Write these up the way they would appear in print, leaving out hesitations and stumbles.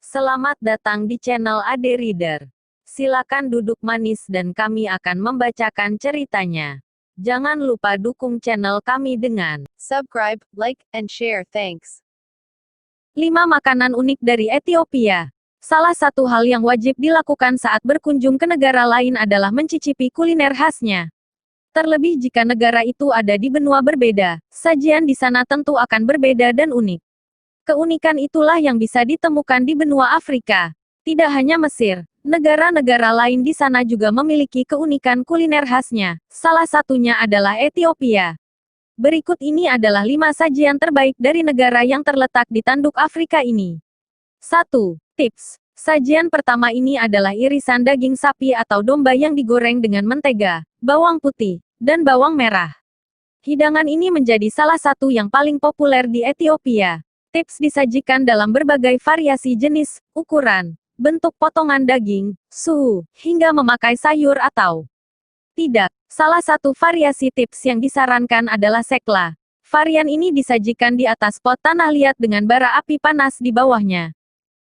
Selamat datang di channel Ade Reader. Silakan duduk manis dan kami akan membacakan ceritanya. Jangan lupa dukung channel kami dengan subscribe, like, and share. Thanks. 5 makanan unik dari Ethiopia. Salah satu hal yang wajib dilakukan saat berkunjung ke negara lain adalah mencicipi kuliner khasnya. Terlebih jika negara itu ada di benua berbeda, sajian di sana tentu akan berbeda dan unik. Keunikan itulah yang bisa ditemukan di benua Afrika. Tidak hanya Mesir, negara-negara lain di sana juga memiliki keunikan kuliner khasnya. Salah satunya adalah Ethiopia. Berikut ini adalah 5 sajian terbaik dari negara yang terletak di tanduk Afrika ini. 1. Tips. Sajian pertama ini adalah irisan daging sapi atau domba yang digoreng dengan mentega, bawang putih, dan bawang merah. Hidangan ini menjadi salah satu yang paling populer di Ethiopia. Tips disajikan dalam berbagai variasi jenis, ukuran, bentuk potongan daging, suhu, hingga memakai sayur atau tidak. Salah satu variasi tips yang disarankan adalah sekla. Varian ini disajikan di atas pot tanah liat dengan bara api panas di bawahnya.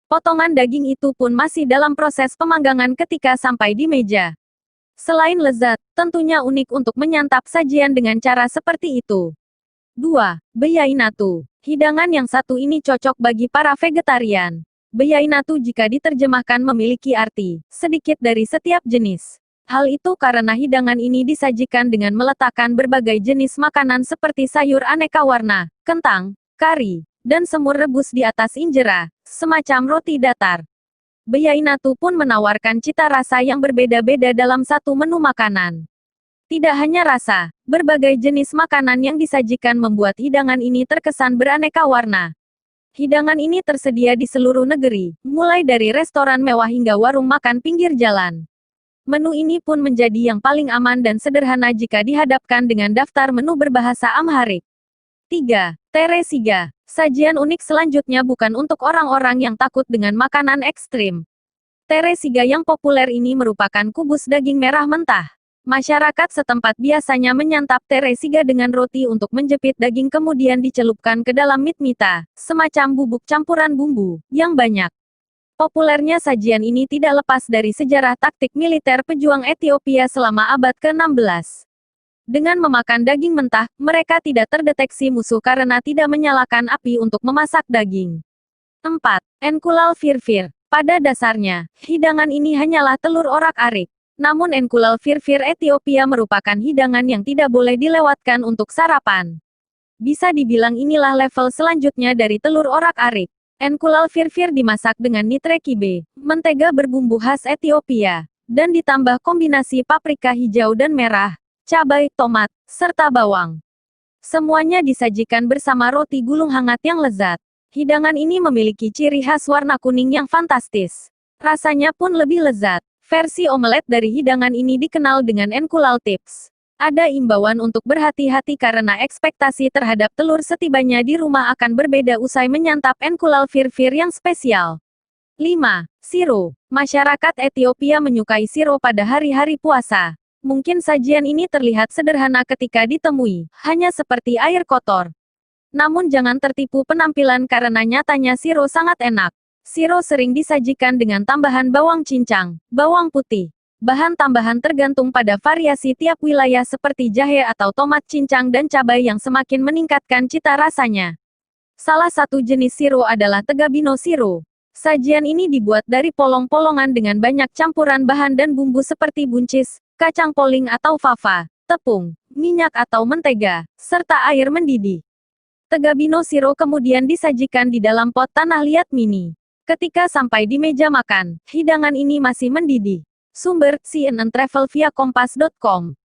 Potongan daging itu pun masih dalam proses pemanggangan ketika sampai di meja. Selain lezat, tentunya unik untuk menyantap sajian dengan cara seperti itu. 2. Beyainatu. Hidangan yang satu ini cocok bagi para vegetarian. Beyainatu jika diterjemahkan memiliki arti sedikit dari setiap jenis. Hal itu karena hidangan ini disajikan dengan meletakkan berbagai jenis makanan seperti sayur aneka warna, kentang, kari, dan semur rebus di atas injera, semacam roti datar. Beyainatu pun menawarkan cita rasa yang berbeda-beda dalam satu menu makanan. Tidak hanya rasa, berbagai jenis makanan yang disajikan membuat hidangan ini terkesan beraneka warna. Hidangan ini tersedia di seluruh negeri, mulai dari restoran mewah hingga warung makan pinggir jalan. Menu ini pun menjadi yang paling aman dan sederhana jika dihadapkan dengan daftar menu berbahasa Amharic. 3. Teresiga. Sajian unik selanjutnya bukan untuk orang-orang yang takut dengan makanan ekstrim. Teresiga yang populer ini merupakan kubus daging merah mentah. Masyarakat setempat biasanya menyantap teresiga dengan roti untuk menjepit daging kemudian dicelupkan ke dalam mitmita, semacam bubuk campuran bumbu, yang banyak. Populernya sajian ini tidak lepas dari sejarah taktik militer pejuang Ethiopia selama abad ke-16. Dengan memakan daging mentah, mereka tidak terdeteksi musuh karena tidak menyalakan api untuk memasak daging. 4. Enkulal firfir. Pada dasarnya, hidangan ini hanyalah telur orak-arik. Namun enkulal firfir Ethiopia merupakan hidangan yang tidak boleh dilewatkan untuk sarapan. Bisa dibilang inilah level selanjutnya dari telur orak-arik. Enkulal firfir dimasak dengan nitre kibe, mentega berbumbu khas Ethiopia, dan ditambah kombinasi paprika hijau dan merah, cabai, tomat, serta bawang. Semuanya disajikan bersama roti gulung hangat yang lezat. Hidangan ini memiliki ciri khas warna kuning yang fantastis. Rasanya pun lebih lezat. Versi omelet dari hidangan ini dikenal dengan enkulal tips. Ada imbauan untuk berhati-hati karena ekspektasi terhadap telur setibanya di rumah akan berbeda usai menyantap enkulal firfir yang spesial. 5. Siro. Masyarakat Ethiopia menyukai siro pada hari-hari puasa. Mungkin sajian ini terlihat sederhana ketika ditemui, hanya seperti air kotor. Namun jangan tertipu penampilan karena nyatanya siro sangat enak. Siro sering disajikan dengan tambahan bawang cincang, bawang putih. Bahan tambahan tergantung pada variasi tiap wilayah seperti jahe atau tomat cincang dan cabai yang semakin meningkatkan cita rasanya. Salah satu jenis siro adalah tegabino siro. Sajian ini dibuat dari polong-polongan dengan banyak campuran bahan dan bumbu seperti buncis, kacang poling atau fava, tepung, minyak atau mentega, serta air mendidih. Tegabino siro kemudian disajikan di dalam pot tanah liat mini. Ketika sampai di meja makan, hidangan ini masih mendidih. Sumber, CNN Travel via Kompas.com.